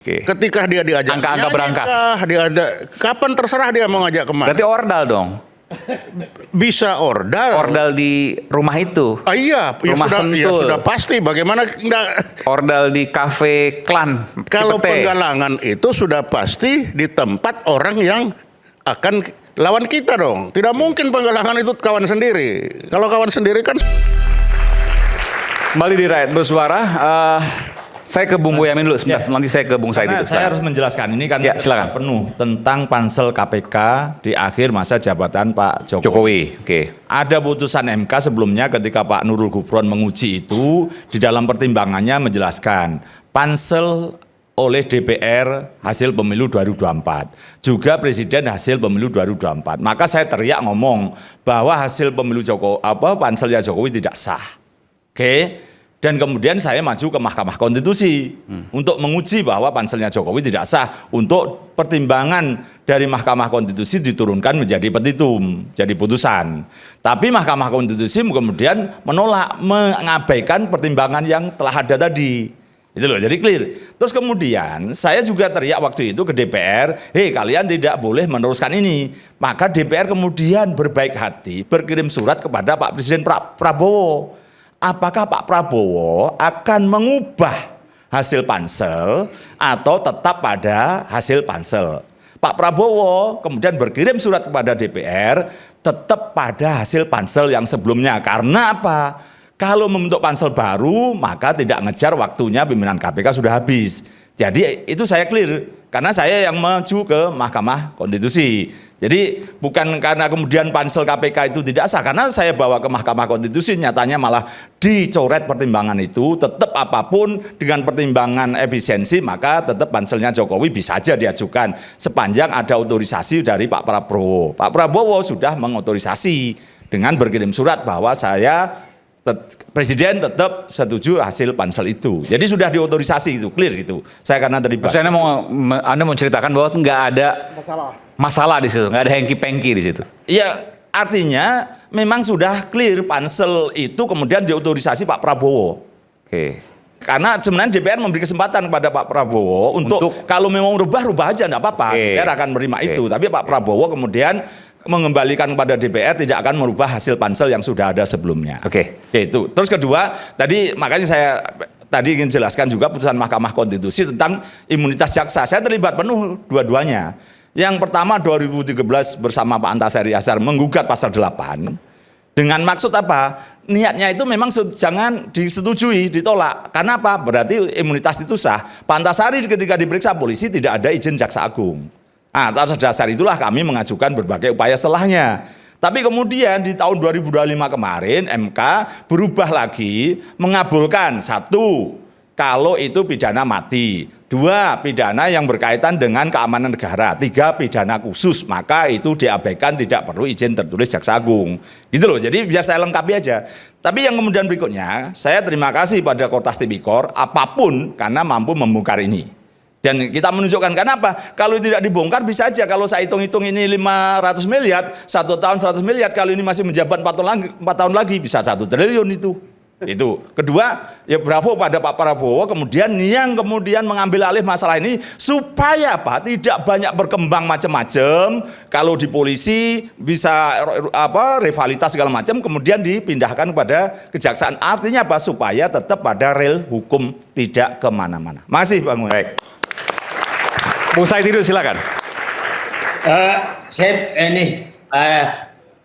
Oke. Ketika dia diajak Angka-angka nyanyi berangkas. kah, kapan terserah dia mau ngajak kemana. Berarti ordal dong. Bisa ordal. Ordal di rumah itu. Ah, iya, Rumah ya Sentul. sudah pasti. Bagaimana enggak, Ordal di kafe Klan. kalau Cipete. penggalangan itu sudah pasti di tempat orang yang akan lawan kita dong. Tidak mungkin penggalangan itu kawan sendiri. Kalau kawan sendiri kan. Kembali di Rakyat Bersuara. Saya ke Bung Boyamin dulu sebentar. Nanti saya ke Bung Said. Karena saya harus menjelaskan ini kan Ya, silakan. penuh tentang pansel KPK di akhir masa jabatan Pak Jokowi. Jokowi. Oke. Ada putusan MK sebelumnya ketika Pak Nurul Gufron menguji itu, di dalam pertimbangannya menjelaskan pansel oleh DPR hasil pemilu 2024, juga Presiden hasil pemilu 2024. Maka saya teriak ngomong bahwa hasil pemilu panselnya Jokowi tidak sah. Oke. Dan kemudian saya maju ke Mahkamah Konstitusi untuk menguji bahwa panselnya Jokowi tidak sah, untuk pertimbangan dari Mahkamah Konstitusi diturunkan menjadi petitum, jadi putusan. Tapi Mahkamah Konstitusi kemudian menolak, mengabaikan pertimbangan yang telah ada tadi. Itu loh, jadi clear. Terus kemudian saya juga teriak waktu itu ke DPR, hei kalian tidak boleh meneruskan ini. Maka DPR kemudian berbaik hati berkirim surat kepada Pak Presiden Prabowo. Apakah Pak Prabowo akan mengubah hasil pansel atau tetap pada hasil pansel? Pak Prabowo kemudian berkirim surat kepada DPR tetap pada hasil pansel yang sebelumnya. Karena apa? Kalau membentuk pansel baru maka tidak ngejar waktunya pimpinan KPK sudah habis. Jadi itu saya clear karena saya yang maju ke Mahkamah Konstitusi. Jadi bukan karena kemudian pansel KPK itu tidak sah, karena saya bawa ke Mahkamah Konstitusi nyatanya malah dicoret pertimbangan itu, tetap apapun dengan pertimbangan efisiensi maka tetap panselnya Jokowi bisa saja diajukan sepanjang ada otorisasi dari Pak Prabowo. Pak Prabowo sudah mengotorisasi dengan berkirim surat bahwa Presiden tetap setuju hasil pansel itu. Jadi sudah diotorisasi itu, clear gitu. Saya karena terlibat. Maksudnya Anda mau ceritakan bahwa nggak ada masalah di situ, nggak ada hengki-pengki di situ. Iya, artinya memang sudah clear pansel itu kemudian diotorisasi Pak Prabowo. Oke. Karena sebenarnya DPR memberi kesempatan kepada Pak Prabowo untuk kalau memang rubah aja enggak apa-apa. DPR akan menerima itu. Tapi Pak Prabowo kemudian mengembalikan kepada DPR tidak akan merubah hasil pansel yang sudah ada sebelumnya. Oke. Itu. Terus kedua, tadi makanya saya tadi ingin jelaskan juga putusan Mahkamah Konstitusi tentang imunitas jaksa. Saya terlibat penuh dua-duanya. Yang pertama 2013 bersama Pak Antasari Azhar menggugat pasal 8 dengan maksud apa? Niatnya itu memang jangan disetujui, ditolak. Karena apa? Berarti imunitas itu sah. Pak Antasari ketika diperiksa polisi tidak ada izin Jaksa Agung. Nah, atas dasar itulah kami mengajukan berbagai upaya setelahnya. Tapi kemudian di tahun 2025 kemarin MK berubah lagi mengabulkan satu, kalau itu pidana mati. Dua, pidana yang berkaitan dengan keamanan negara. Tiga, pidana khusus. Maka itu diabaikan, tidak perlu izin tertulis Jaksa Agung. Gitu loh, jadi biar saya lengkapi aja. Tapi yang kemudian berikutnya, saya terima kasih pada Kortas Tipikor, apapun karena mampu membongkar ini. Dan kita menunjukkan kenapa? Kalau tidak dibongkar bisa aja kalau saya hitung-hitung ini 500 miliar, 1 tahun 100 miliar, kalau ini masih menjabat 4 tahun lagi bisa 1 triliun itu. Itu. Kedua, ya bravo pada Pak Prabowo kemudian yang kemudian mengambil alih masalah ini supaya apa? Tidak banyak berkembang macam-macam. Kalau di polisi bisa rivalitas segala macam kemudian dipindahkan kepada kejaksaan. Artinya apa? Supaya tetap pada rel hukum tidak kemana-mana. Masih Bang. Baik. Bung Said itu silakan.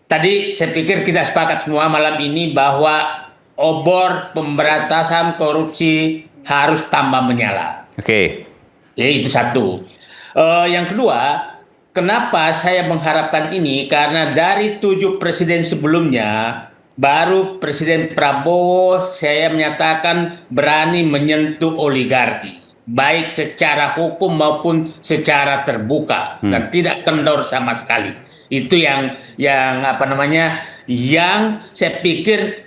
Tadi saya pikir kita sepakat semua malam ini bahwa obor pemberantasan korupsi harus tambah menyala. Oke. Itu satu. Yang kedua, kenapa saya mengharapkan ini? Karena dari 7 presiden sebelumnya, baru Presiden Prabowo saya menyatakan berani menyentuh oligarki. Baik secara hukum maupun secara terbuka dan tidak kendor sama sekali. Itu yang saya pikir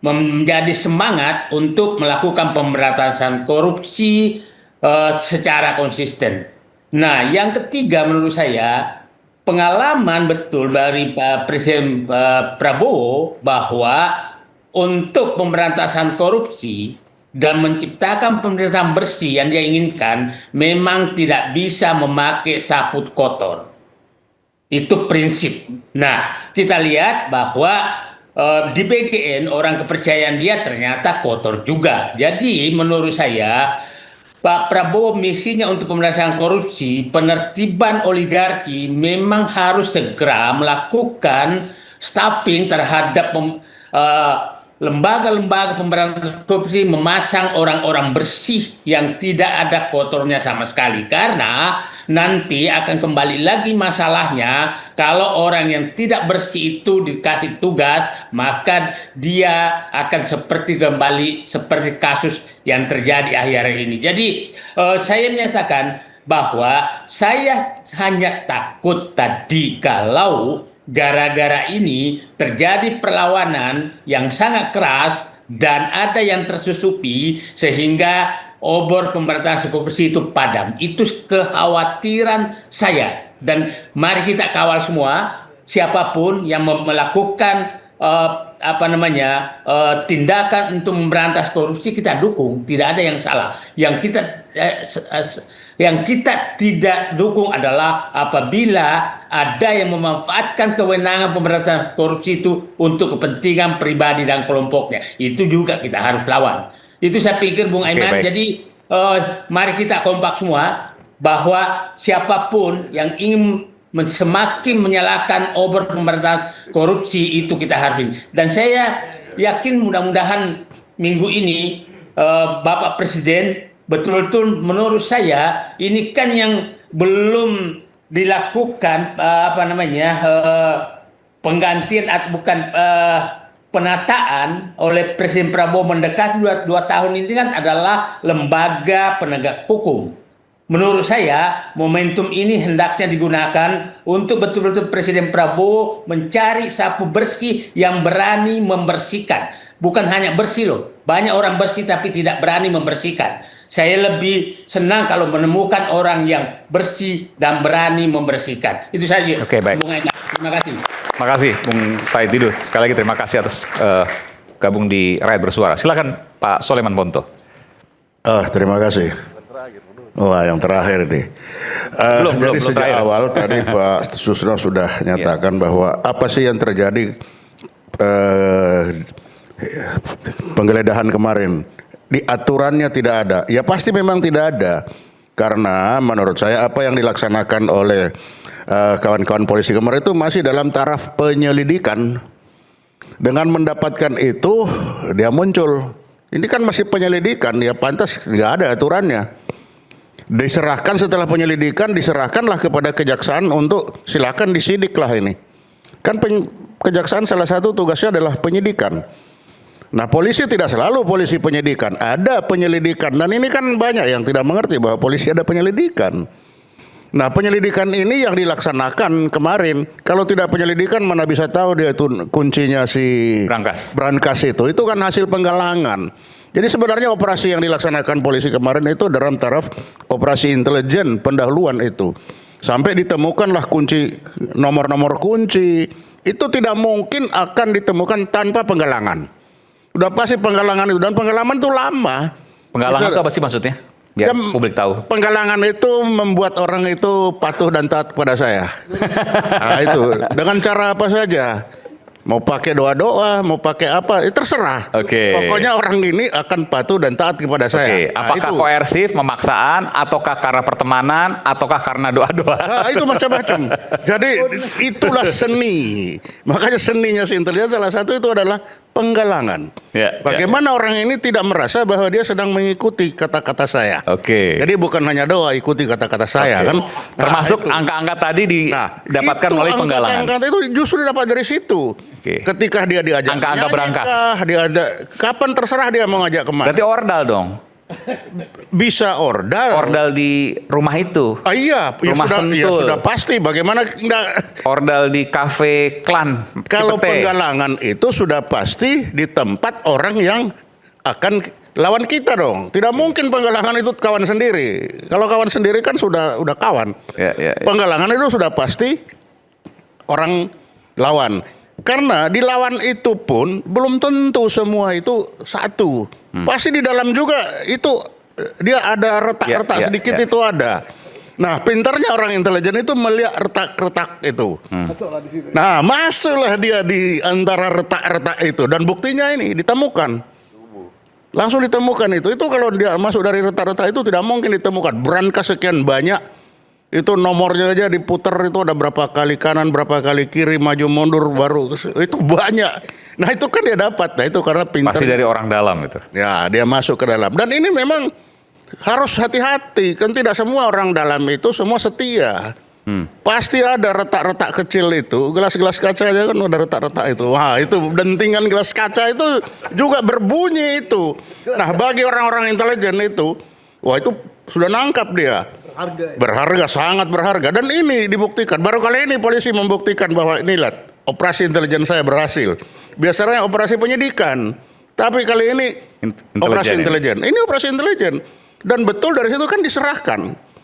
menjadi semangat untuk melakukan pemberantasan korupsi secara konsisten. Nah, yang ketiga menurut saya pengalaman betul dari Presiden Prabowo bahwa untuk pemberantasan korupsi dan menciptakan pemerintahan bersih yang dia inginkan memang tidak bisa memakai sapu kotor. Itu prinsip. Nah, kita lihat bahwa di BGN orang kepercayaan dia ternyata kotor juga. Jadi menurut saya Pak Prabowo misinya untuk pemberantasan korupsi, penertiban oligarki memang harus segera melakukan staffing terhadap lembaga-lembaga pemberantasan korupsi, memasang orang-orang bersih yang tidak ada kotornya sama sekali. Karena nanti akan kembali lagi masalahnya, kalau orang yang tidak bersih itu dikasih tugas, maka dia akan seperti kasus yang terjadi akhir-akhir ini. Jadi saya menyatakan bahwa saya hanya takut tadi kalau gara-gara ini terjadi perlawanan yang sangat keras dan ada yang tersusupi sehingga obor pemberantasan korupsi itu padam. Itu kekhawatiran saya. Dan mari kita kawal semua, siapapun yang melakukan tindakan untuk memberantas korupsi kita dukung, tidak ada yang salah. Yang kita tidak dukung adalah apabila ada yang memanfaatkan kewenangan pemberantasan korupsi itu untuk kepentingan pribadi dan kelompoknya. Itu juga kita harus lawan. Itu saya pikir Bung Aiman. Jadi mari kita kompak semua bahwa siapapun yang ingin semakin menyalakan obor pemberantasan korupsi itu kita harus. Dan saya yakin mudah-mudahan minggu ini Bapak Presiden betul-betul menurut saya ini kan yang belum dilakukan penggantian atau bukan penataan oleh Presiden Prabowo mendekati 2 tahun ini kan adalah lembaga penegak hukum. Menurut saya momentum ini hendaknya digunakan untuk betul-betul Presiden Prabowo mencari sapu bersih yang berani membersihkan. Bukan hanya bersih loh, banyak orang bersih tapi tidak berani membersihkan. Saya lebih senang kalau menemukan orang yang bersih dan berani membersihkan. Itu saja. Oke, baik. Terima kasih. Terima kasih Bung Said Didu. Sekali lagi terima kasih atas gabung di Rakyat Bersuara. Silakan Pak Soleman Ponto. Terima kasih. Wah, yang terakhir nih. Jadi sejak awal tadi Pak Susno sudah nyatakan bahwa apa sih yang terjadi penggeledahan kemarin. Di aturannya tidak ada. Ya pasti memang tidak ada. Karena menurut saya apa yang dilaksanakan oleh kawan-kawan polisi kemarin itu masih dalam taraf penyelidikan. Dengan mendapatkan itu dia muncul. Ini kan masih penyelidikan, ya pantas nggak ada aturannya. Diserahkan setelah penyelidikan, diserahkanlah kepada kejaksaan untuk silakan disidiklah ini. Kan kejaksaan salah satu tugasnya adalah penyidikan. Nah polisi tidak selalu polisi penyidikan, ada penyelidikan. Dan ini kan banyak yang tidak mengerti bahwa polisi ada penyelidikan. Nah penyelidikan ini yang dilaksanakan kemarin. Kalau tidak penyelidikan mana bisa tahu dia itu kuncinya si Brankas itu kan hasil penggalangan. Jadi sebenarnya operasi yang dilaksanakan polisi kemarin itu dalam taraf operasi intelijen pendahuluan itu. Sampai ditemukanlah kunci, nomor-nomor kunci. Itu tidak mungkin akan ditemukan tanpa penggalangan. Udah pasti penggalangan itu, dan penggalangan itu lama. Penggalangan itu apa sih maksudnya? Biar publik tahu. Penggalangan itu membuat orang itu patuh dan taat kepada saya. Nah itu dengan cara apa saja. Mau pakai doa-doa, mau pakai apa, terserah. Pokoknya orang ini akan patuh dan taat kepada saya. Apakah koersif, pemaksaan, ataukah karena pertemanan, ataukah karena doa-doa? Nah, itu macam-macam. Jadi itulah seni. Makanya seninya si intelijen salah satu itu adalah penggalangan. Bagaimana orang ini tidak merasa bahwa dia sedang mengikuti kata-kata saya. Jadi bukan hanya doa, ikuti kata-kata saya kan. Termasuk angka-angka tadi didapatkan melalui penggalangan. Angka itu justru didapat dari situ. Ketika dia diajak angka-angka berangkas. Kapan terserah dia mau ngajak kemana. Berarti ordal dong. Bisa ordal di rumah itu. Iya, rumah sudah pasti. Bagaimana ordal di kafe klan. Kalau penggalangan itu sudah pasti di tempat orang yang akan lawan kita dong. Tidak mungkin penggalangan itu kawan sendiri. Kalau kawan sendiri kan sudah kawan. Penggalangan itu sudah pasti orang lawan. Karena di lawan itu pun belum tentu semua itu satu. Pasti di dalam juga itu dia ada retak-retak sedikit itu ada. Nah, pintarnya orang intelijen itu melihat retak-retak itu. Nah, masuklah dia di antara retak-retak itu dan buktinya ini ditemukan. Langsung ditemukan itu. Itu kalau dia masuk dari retak-retak itu tidak mungkin ditemukan. Brankas sekian banyak. Itu nomornya aja diputar itu ada berapa kali kanan, berapa kali kiri, maju mundur baru itu banyak. Nah, itu kan dia dapat. Nah, itu karena pintar. Pasti dari orang dalam itu. Ya, dia masuk ke dalam. Dan ini memang harus hati-hati, kan tidak semua orang dalam itu semua setia. Pasti ada retak-retak kecil itu, gelas-gelas kaca aja kan ada retak-retak itu. Wah, itu dentingan gelas kaca itu juga berbunyi itu. Nah, bagi orang-orang intelijen itu, wah itu sudah nangkap dia. Berharga, sangat berharga. Dan ini dibuktikan, baru kali ini polisi membuktikan bahwa ini lihat, operasi intelijen saya berhasil. Biasanya operasi penyidikan, tapi kali ini operasi intelijen. Ini operasi intelijen. Dan betul dari situ kan diserahkan.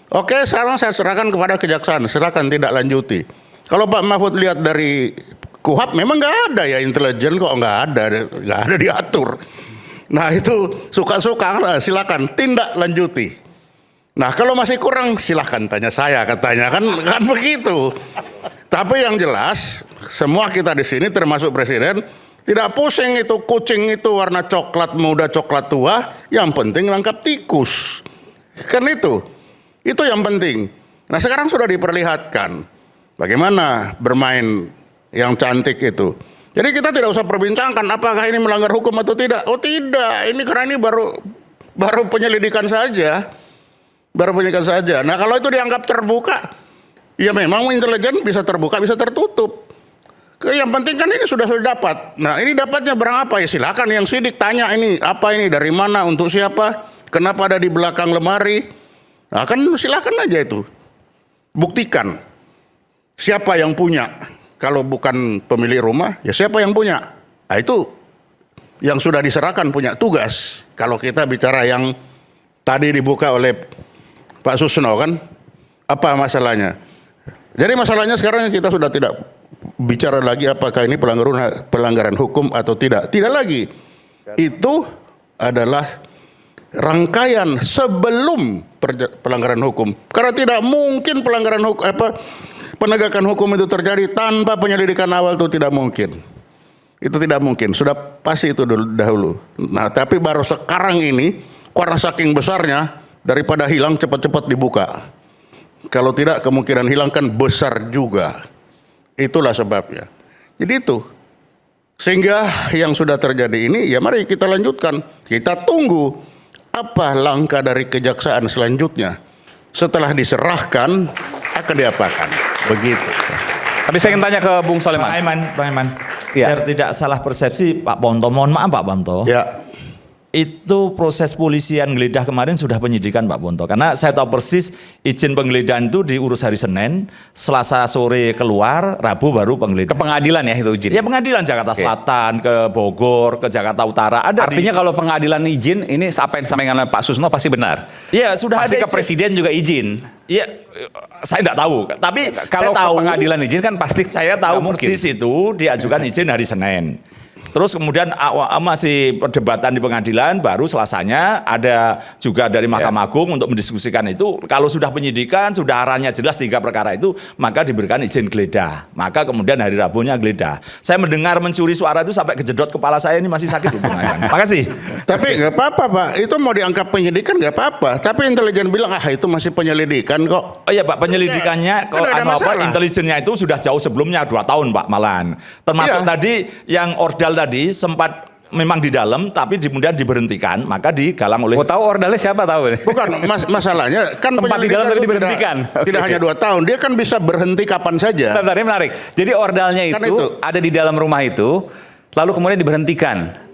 Oke, sekarang saya serahkan kepada kejaksaan, serahkan tidak lanjuti. Kalau Pak Mahfud lihat dari KUHAP memang nggak ada ya intelijen kok nggak ada diatur. Nah itu suka-suka silakan tindak lanjuti. Nah kalau masih kurang silakan tanya saya katanya kan begitu. Tapi yang jelas semua kita di sini termasuk presiden tidak pusing itu kucing itu warna coklat muda coklat tua, yang penting langkap tikus. Kan itu yang penting. Nah sekarang sudah diperlihatkan bagaimana bermain yang cantik itu. Jadi kita tidak usah perbincangkan apakah ini melanggar hukum atau tidak. Oh tidak, ini karena ini baru penyelidikan saja. Baru penyelidikan saja. Nah kalau itu dianggap terbuka, ya memang intelijen bisa terbuka bisa tertutup. Yang penting kan ini sudah dapat. Nah ini dapatnya barang apa ya silakan yang sidik tanya ini apa ini dari mana untuk siapa kenapa ada di belakang lemari. Nah kan silakan aja itu buktikan siapa yang punya. Kalau bukan pemilik rumah ya siapa yang punya. Nah itu yang sudah diserahkan punya tugas. Kalau kita bicara yang tadi dibuka oleh Pak Susno kan apa masalahnya. Jadi masalahnya sekarang kita sudah tidak bicara lagi apakah ini pelanggaran hukum atau tidak. Tidak lagi. Itu adalah rangkaian sebelum pelanggaran hukum. Karena tidak mungkin pelanggaran hukum penegakan hukum itu terjadi tanpa penyelidikan awal itu tidak mungkin. Itu tidak mungkin. Sudah pasti itu dahulu. Nah, tapi baru sekarang ini karena saking besarnya daripada hilang cepat-cepat dibuka. Kalau tidak kemungkinan hilang kan besar juga. Itulah sebabnya. Jadi itu. Sehingga yang sudah terjadi ini ya mari kita lanjutkan. Kita tunggu apa langkah dari kejaksaan selanjutnya. Setelah diserahkan akan diapakan. Begitu. Tapi saya ingin tanya ke Bung Soleman. Bang Aiman. Ya. Biar tidak salah persepsi Pak Bonto, mohon maaf Pak Bonto. Ya. Itu proses polisian geledah kemarin sudah penyidikan Pak Bonto. Karena saya tahu persis izin penggeledahan itu diurus hari Senin, Selasa sore keluar, Rabu baru Ke penggeledahan. pengadilan ya itu izin. Ya pengadilan Jakarta Selatan, ke Bogor, ke Jakarta Utara. Ada Artinya kalau pengadilan izin, ini apa yang disampaikan oleh Pak Susno pasti benar. Iya sudah Pasti ada ke presiden juga izin. Iya, saya tidak tahu. Tapi Kalau saya tahu, ke pengadilan izin kan pasti saya tahu nggak mungkin. persis itu diajukan izin hari Senin. Terus kemudian masih perdebatan di pengadilan, baru Selasanya ada juga dari Mahkamah Agung untuk mendiskusikan itu. Kalau sudah penyidikan, sudah arahnya jelas 3 perkara itu, maka diberikan izin geledah. Maka kemudian hari Rabunya geledah. Saya mendengar mencuri suara itu sampai kejedot kepala saya ini masih sakit hubungannya. Makasih. Tapi nggak apa-apa Pak, itu mau dianggap penyidikan nggak apa-apa. Tapi intelijen bilang itu masih penyelidikan kok. Oh iya Pak, penyelidikannya Kan ada masalah. intelijennya itu sudah jauh sebelumnya 2 tahun Pak malahan. Termasuk Iya. tadi yang ordal tadi sempat memang di dalam tapi kemudian diberhentikan, maka digalang oleh. Mau tahu ordalnya siapa tahu nih? Bukan masalahnya kan Tempat di dalam penyelidikan tadi itu diberhentikan. Tidak hanya 2 tahun, dia kan bisa berhenti kapan saja. Bentar, ini menarik. Jadi ordalnya Kan itu itu. ada di dalam rumah itu, lalu kemudian diberhentikan.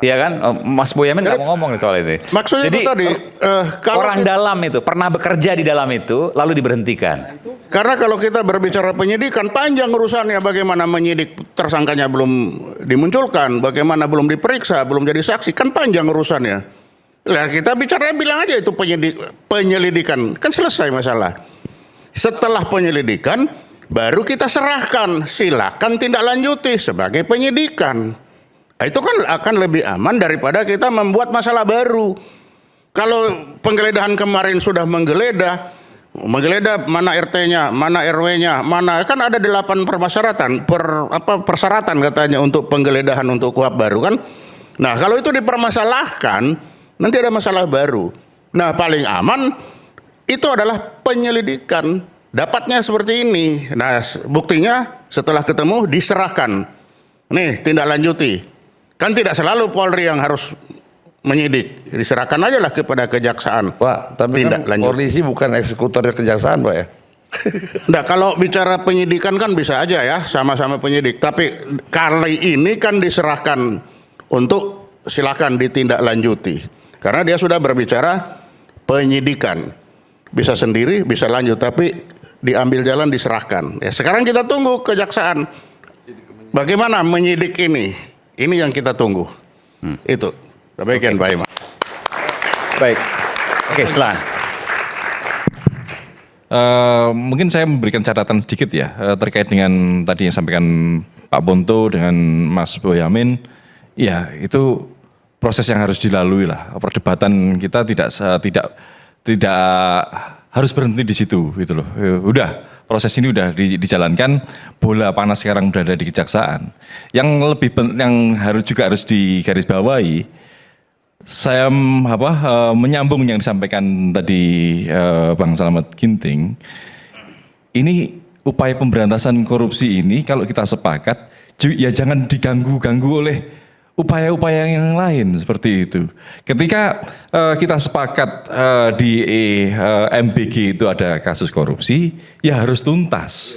Iya kan? Oh, Mas Boyamin nggak mau ngomong soal itu. Maksudnya Jadi, itu tadi kalau orang dalam itu pernah bekerja di dalam itu, lalu diberhentikan. karena kalau kita berbicara penyidikan panjang urusannya, bagaimana menyidik tersangkanya belum dimunculkan, bagaimana belum diperiksa, belum jadi saksi, kan panjang urusannya. Lah kita bicara bilang aja itu penyelidikan, kan selesai masalah. Setelah penyelidikan baru kita serahkan, silakan tindak lanjuti sebagai penyidikan. Nah, itu kan akan lebih aman daripada kita membuat masalah baru. Kalau penggeledahan kemarin sudah menggeledah mana RT-nya, mana RW-nya, mana kan ada 8 persyaratan katanya untuk penggeledahan untuk KUHP baru kan. Nah, kalau itu dipermasalahkan, nanti ada masalah baru. Nah, paling aman itu adalah penyelidikan. Dapatnya seperti ini. Nah, buktinya setelah ketemu diserahkan. Nih, tindak lanjuti. Kan tidak selalu Polri yang harus menyidik. Diserahkan aja lah kepada kejaksaan. Pak, tapi tindak kan lanjut. polisi bukan eksekutornya kejaksaan, Pak ya. Nah, kalau bicara penyidikan kan bisa aja ya, sama-sama penyidik. Tapi kali ini kan diserahkan untuk silakan ditindaklanjuti. Karena dia sudah berbicara penyidikan. Bisa sendiri, bisa lanjut, tapi diambil jalan diserahkan. Ya, sekarang kita tunggu kejaksaan. Bagaimana menyidik ini? Ini yang kita tunggu. Itu. Demikian Pak Imam. Baik. Oke, silakan. Mungkin saya memberikan catatan sedikit ya terkait dengan tadi yang sampaikan Pak Ponto dengan Mas Boyamin. Ya, itu proses yang harus dilalui lah. Perdebatan kita tidak harus berhenti di situ gitu loh. Udah, proses ini udah dijalankan, bola panas sekarang berada di kejaksaan. Yang yang harus digarisbawahi, saya menyambung yang disampaikan tadi Bang Slamet Ginting. Ini upaya pemberantasan korupsi ini kalau kita sepakat, ya jangan diganggu-ganggu oleh upaya-upaya yang lain seperti itu. Ketika kita sepakat di MBG itu ada kasus korupsi, ya harus tuntas.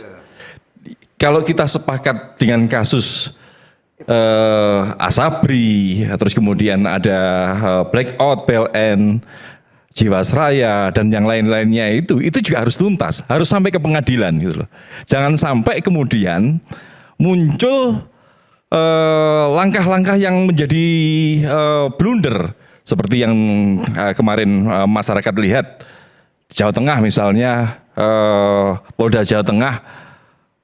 Kalau kita sepakat dengan kasus Asabri, terus kemudian ada blackout PLN, Jiwasraya dan yang lain-lainnya itu juga harus tuntas, harus sampai ke pengadilan gitu loh. Jangan sampai kemudian muncul langkah-langkah yang menjadi blunder seperti yang kemarin masyarakat lihat Jawa Tengah misalnya, Polda Jawa Tengah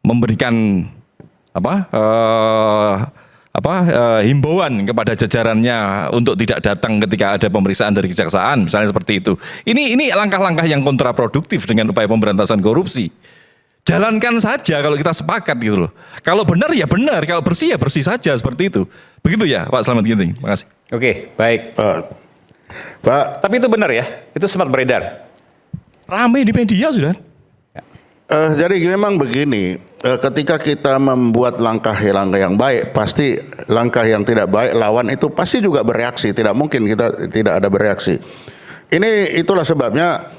memberikan himbauan kepada jajarannya untuk tidak datang ketika ada pemeriksaan dari kejaksaan misalnya seperti itu. Ini langkah-langkah yang kontraproduktif dengan upaya pemberantasan korupsi. Jalankan saja kalau kita sepakat gitu loh. Kalau benar ya benar, kalau bersih ya bersih saja seperti itu. Begitu ya Pak Slamet Ginting. Terima kasih. Oke, baik. Pak, Tapi itu benar ya? Itu sempat beredar. Ramai di media sudah. jadi memang begini, ketika kita membuat langkah-langkah yang baik, pasti langkah yang tidak baik lawan itu pasti juga bereaksi. Tidak mungkin kita tidak ada bereaksi. Itulah sebabnya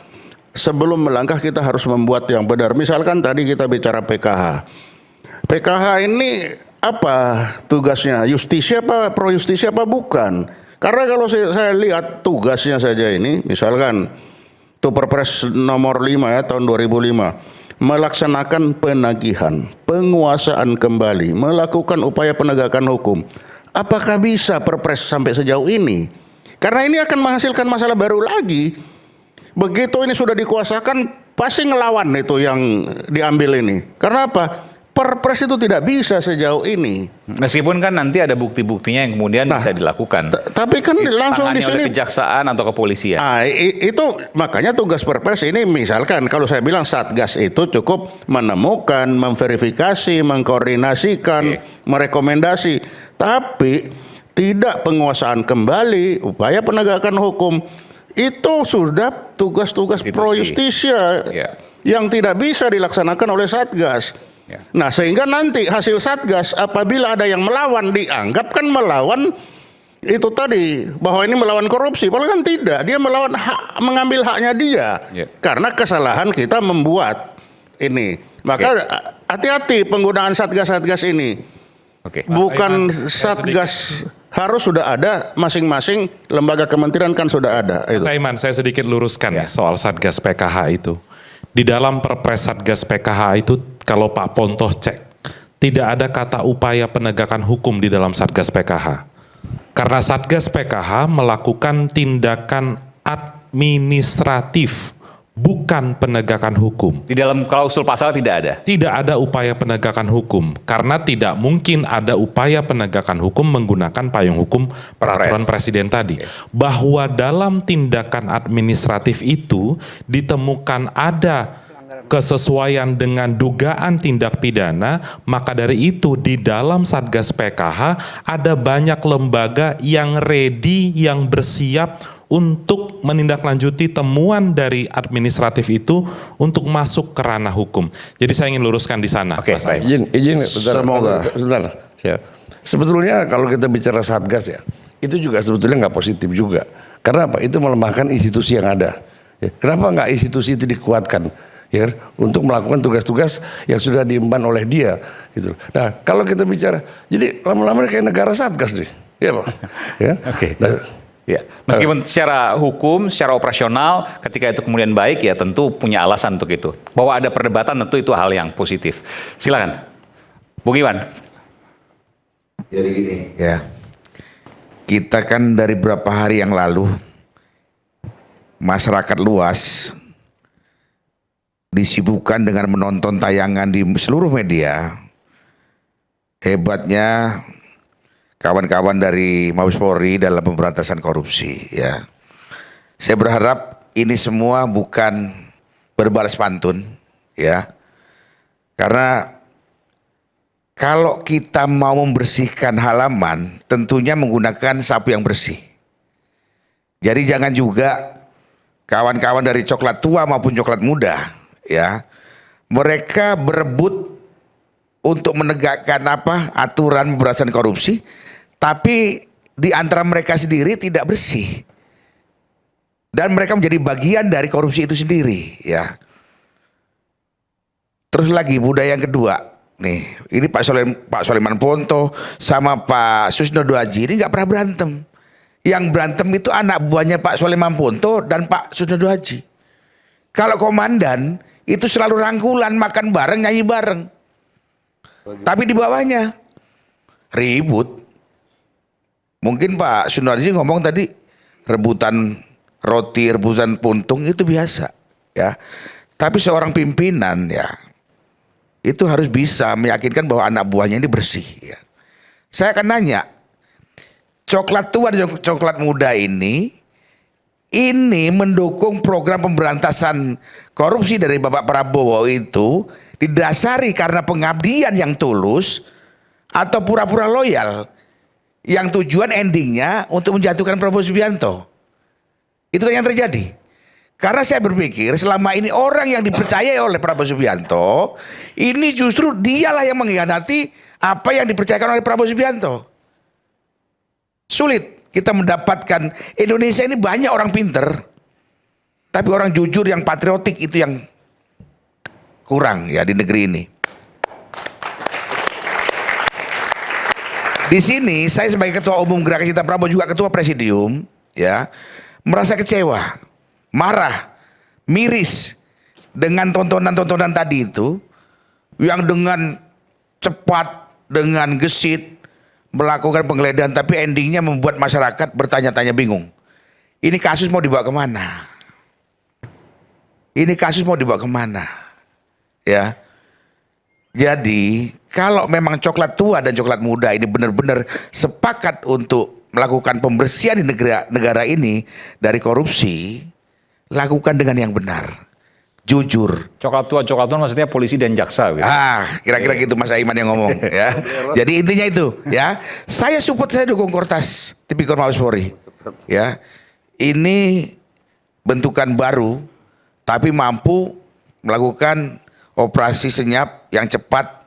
sebelum melangkah kita harus membuat yang benar. Misalkan tadi kita bicara PKH. PKH ini apa tugasnya? Justisia apa, pro justisia apa bukan? Karena kalau saya lihat tugasnya saja ini, misalkan itu Perpres nomor 5 ya tahun 2005, melaksanakan penagihan, penguasaan kembali, melakukan upaya penegakan hukum. Apakah bisa Perpres sampai sejauh ini? Karena ini akan menghasilkan masalah baru lagi. Begitu ini sudah dikuasakan, pasti ngelawan itu yang diambil ini. Karena apa? Perpres itu tidak bisa sejauh ini. Meskipun kan nanti ada bukti-buktinya yang kemudian bisa dilakukan. Tapi kan langsung di Ditangani oleh sini. kejaksaan atau kepolisian. Itu makanya tugas Perpres ini, misalkan kalau saya bilang Satgas itu cukup menemukan, memverifikasi, mengkoordinasikan, merekomendasi. Tapi tidak penguasaan kembali, upaya penegakan hukum. Itu sudah tugas-tugas pro justisia yang tidak bisa dilaksanakan oleh Satgas. Nah, sehingga nanti hasil Satgas apabila ada yang melawan, dianggap kan melawan itu tadi, bahwa ini melawan korupsi. Padahal kan tidak, dia melawan mengambil haknya dia. Karena kesalahan kita membuat ini. Maka hati-hati penggunaan Satgas-Satgas ini. Bukan Satgas. Harus sudah ada, masing-masing lembaga kementerian kan sudah ada. Mas Aiman, saya sedikit luruskan ya soal Satgas PKH itu. Di dalam Perpres Satgas PKH itu, kalau Pak Ponto cek, tidak ada kata upaya penegakan hukum di dalam Satgas PKH. Karena Satgas PKH melakukan tindakan administratif, bukan penegakan hukum. Di dalam klausul pasal tidak ada. Tidak ada upaya penegakan hukum karena tidak mungkin ada upaya penegakan hukum menggunakan payung hukum peraturan presiden tadi. Bahwa dalam tindakan administratif itu ditemukan ada kesesuaian dengan dugaan tindak pidana, maka dari itu di dalam Satgas PKH ada banyak lembaga yang ready, yang bersiap untuk menindaklanjuti temuan dari administratif itu untuk masuk ke ranah hukum. Jadi saya ingin luruskan di sana. Oke, Mas baik. Izin bentar, Semoga. sebentar. Ya. Sebetulnya kalau kita bicara Satgas ya, itu juga sebetulnya nggak positif juga. Karena apa? Itu melemahkan institusi yang ada. Ya. Kenapa nggak institusi itu dikuatkan? Ya kan? Untuk melakukan tugas-tugas yang sudah diemban oleh dia. Gitu. Nah, kalau kita bicara, jadi lama-lama kayak negara Satgas nih, ya Pak. Ya. Oke. Nah, Ya, meskipun secara hukum, secara operasional, ketika itu kemudian baik, ya tentu punya alasan untuk itu. Bahwa ada perdebatan tentu itu hal yang positif. Silakan, Bung Iwan. Jadi gini ya, kita kan dari beberapa hari yang lalu masyarakat luas disibukkan dengan menonton tayangan di seluruh media. Hebatnya kawan-kawan dari Mabes Polri dalam pemberantasan korupsi ya. Saya berharap ini semua bukan berbalas pantun ya. Karena kalau kita mau membersihkan halaman tentunya menggunakan sapu yang bersih. Jadi jangan juga kawan-kawan dari coklat tua maupun coklat muda ya. Mereka berebut untuk menegakkan aturan pemberantasan korupsi, tapi di antara mereka sendiri tidak bersih. Dan mereka menjadi bagian dari korupsi itu sendiri ya. Terus lagi budaya yang kedua. Nih, ini Pak Soleman Ponto sama Pak Susno Duaji ini nggak pernah berantem. Yang berantem itu anak buahnya Pak Soleman Ponto dan Pak Susno Duaji. Kalau komandan itu selalu rangkulan, makan bareng, nyanyi bareng. Tapi di bawahnya ribut. Mungkin Pak Sunarji ngomong tadi rebutan roti, rebutan puntung itu biasa ya. Tapi seorang pimpinan ya itu harus bisa meyakinkan bahwa anak buahnya ini bersih ya. Saya akan nanya, coklat tua dan coklat muda ini mendukung program pemberantasan korupsi dari Bapak Prabowo itu didasari karena pengabdian yang tulus atau pura-pura loyal yang tujuan endingnya untuk menjatuhkan Prabowo Subianto. Itu kan yang terjadi. Karena saya berpikir selama ini orang yang dipercayai oleh Prabowo Subianto ini justru dialah yang mengkhianati apa yang dipercayakan oleh Prabowo Subianto. Sulit kita mendapatkan, Indonesia ini banyak orang pinter, tapi orang jujur yang patriotik itu yang kurang ya di negeri ini. Di sini saya sebagai ketua umum Gerakan Cinta Prabowo juga ketua presidium ya, merasa kecewa, marah, miris dengan tontonan-tontonan tadi itu yang dengan cepat, dengan gesit melakukan penggeledahan, tapi endingnya membuat masyarakat bertanya-tanya bingung. Ini kasus mau dibawa kemana? Ini kasus mau dibawa kemana? Ya. Jadi kalau memang coklat tua dan coklat muda ini benar-benar sepakat untuk melakukan pembersihan di negara ini dari korupsi, lakukan dengan yang benar, jujur. Coklat tua maksudnya polisi dan jaksa. Gitu. Kira-kira gitu Mas Aiman yang ngomong ya. Jadi intinya itu ya. Saya support, saya dukung Kortas Tipikor Mabes Polri. Ya. Ini bentukan baru tapi mampu melakukan operasi senyap yang cepat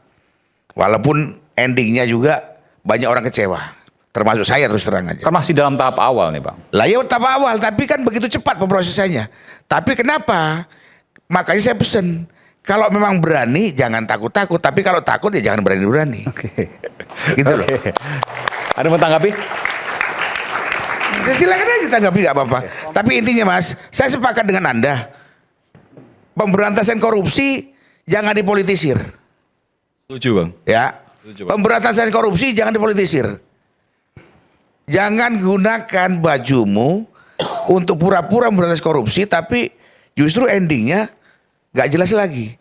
walaupun endingnya juga banyak orang kecewa. Termasuk saya terus terang aja. Kan masih dalam tahap awal nih Bang. Lah ya tahap awal tapi kan begitu cepat pemrosesannya. Tapi kenapa? Makanya saya pesen, kalau memang berani jangan takut-takut, tapi kalau takut ya jangan berani-berani. Oke. Gitu loh. Ada mau tanggapi? Ya, silakan aja tanggapi nggak apa-apa. Tapi intinya Mas, saya sepakat dengan Anda. Pemberantasan korupsi jangan dipolitisir. Setuju Bang. Ya. Setuju, Pak. Pemberantasan korupsi jangan dipolitisir. Jangan gunakan bajumu untuk pura-pura memberantas korupsi, tapi Justru endingnya nggak jelas lagi.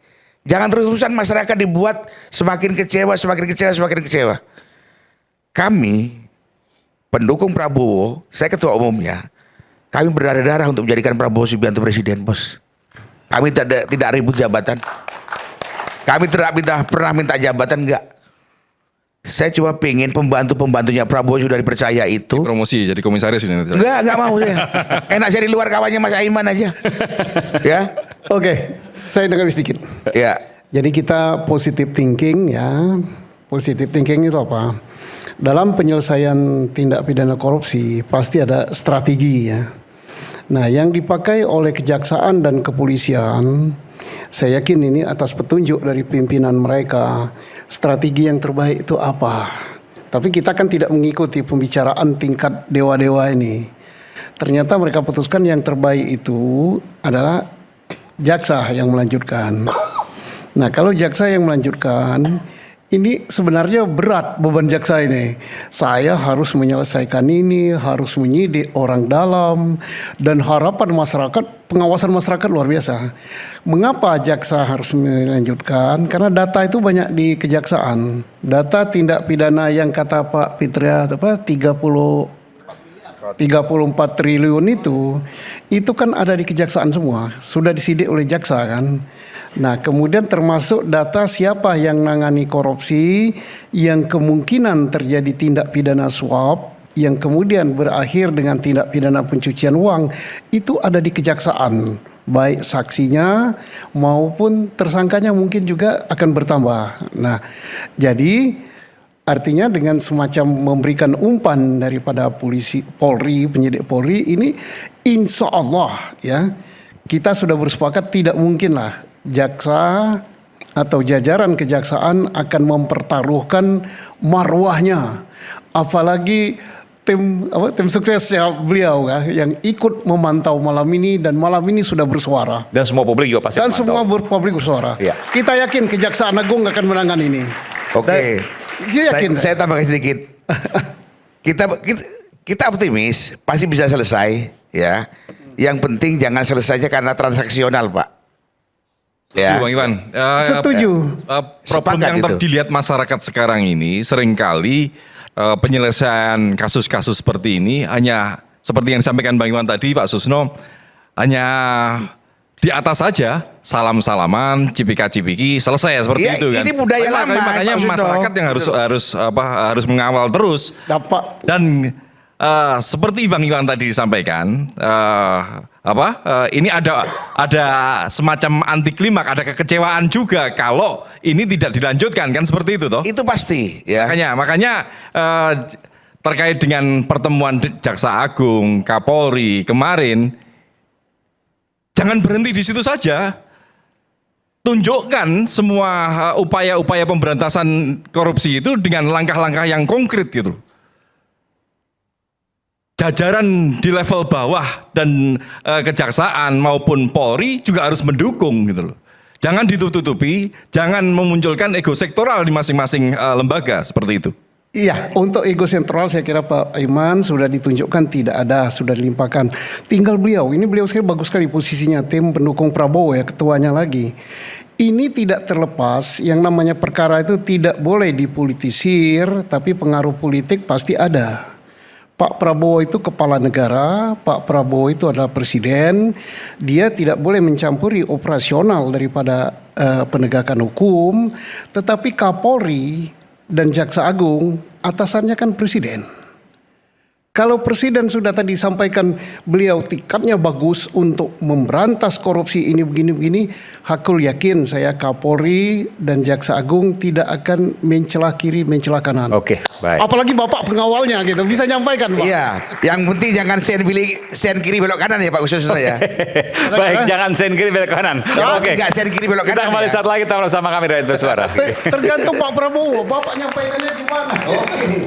Jangan terus-terusan masyarakat dibuat semakin kecewa, semakin kecewa, semakin kecewa. Kami pendukung Prabowo, saya ketua umumnya, kami berdarah-darah untuk menjadikan Prabowo Subianto presiden, bos. Kami tidak ribut jabatan. Kami tidak pernah minta jabatan, enggak. Saya cuma pengen pembantunya Prabowo sudah dipercaya itu. Promosi jadi komisaris ini. Enggak mau saya. Enak saya di luar kawannya Mas Aiman aja. Ya. Oke, saya dengar sedikit. Ya. Jadi kita positive thinking ya. Positive thinking itu apa? Dalam penyelesaian tindak pidana korupsi pasti ada strategi ya. Nah, yang dipakai oleh kejaksaan dan kepolisian, saya yakin ini atas petunjuk dari pimpinan mereka, strategi yang terbaik itu apa. Tapi kita kan tidak mengikuti pembicaraan tingkat dewa-dewa ini. Ternyata mereka putuskan yang terbaik itu adalah jaksa yang melanjutkan. Nah, kalau jaksa yang melanjutkan, ini sebenarnya berat beban jaksa ini. Saya harus menyelesaikan ini, harus menyidik orang dalam, dan harapan masyarakat, pengawasan masyarakat luar biasa. Mengapa jaksa harus melanjutkan? Karena data itu banyak di kejaksaan. Data tindak pidana yang kata Pak Fitria 34 triliun itu kan ada di kejaksaan semua, sudah disidik oleh jaksa kan. Nah, kemudian termasuk data siapa yang nangani korupsi, yang kemungkinan terjadi tindak pidana suap, yang kemudian berakhir dengan tindak pidana pencucian uang, itu ada di kejaksaan. Baik saksinya maupun tersangkanya mungkin juga akan bertambah. Nah, jadi artinya dengan semacam memberikan umpan daripada Polri, penyidik Polri ini, insya Allah ya, kita sudah bersepakat tidak mungkinlah jaksa atau jajaran kejaksaan akan mempertaruhkan marwahnya, apalagi tim suksesnya beliau yang ikut memantau malam ini, dan malam ini sudah bersuara. Dan semua publik juga pasti Dan memantau. semua publik bersuara. Ya. Kita yakin Kejaksaan Agung akan menangani ini. Oke. Yakin Saya tambahkan sedikit. kita optimis pasti bisa selesai ya. Yang penting jangan selesainya karena transaksional, Pak. Ya. Bang Iwan. Setuju. Problem Sepakat yang itu. dilihat masyarakat sekarang ini seringkali penyelesaian kasus-kasus seperti ini hanya seperti yang disampaikan Bang Iwan tadi, Pak Susno, hanya di atas saja, salam-salaman, cipika-cipiki, selesai seperti Ya, itu kan. ini budaya lama, Makanya Pak Susno. masyarakat yang harus mengawal terus. Dapat. Dan seperti Bang Iwan tadi disampaikan, ini ada semacam anti klimak, ada kekecewaan juga kalau ini tidak dilanjutkan kan, seperti itu toh. Itu pasti ya. Makanya terkait dengan pertemuan Jaksa Agung, Kapolri kemarin, jangan berhenti di situ saja. Tunjukkan semua upaya-upaya pemberantasan korupsi itu dengan langkah-langkah yang konkret gitu. Jajaran di level bawah dan kejaksaan maupun Polri juga harus mendukung gitu loh. Jangan ditutupi, jangan memunculkan ego sektoral di masing-masing lembaga seperti itu. Iya, untuk ego sentral saya kira Pak Iman sudah ditunjukkan tidak ada, sudah dilimpahkan. Tinggal beliau sekali bagus sekali posisinya, tim pendukung Prabowo ya, ketuanya lagi. Ini tidak terlepas, yang namanya perkara itu tidak boleh dipolitisir, tapi pengaruh politik pasti ada. Pak Prabowo itu kepala negara, Pak Prabowo itu adalah presiden, dia tidak boleh mencampuri operasional daripada penegakan hukum, tetapi Kapolri dan Jaksa Agung atasannya kan presiden. Kalau presiden sudah tadi sampaikan beliau tiketnya bagus untuk memberantas korupsi ini begini-begini, hakul yakin saya Kapolri dan Jaksa Agung tidak akan mencela kiri mencela kanan. Oke, baik. Apalagi Bapak pengawalnya gitu bisa nyampaikan Pak. Iya, yang penting jangan sen kiri belok kanan ya Pak Susno ya. Baik, jangan sen kiri belok kanan. Ya, Oke. tidak sen kiri belok Kita kanan. kembali Ya. saat lagi, tetap bersama kami Rakyat Bersuara. Tergantung Pak Prabowo, Bapak nyampaikannya gimana. Oke.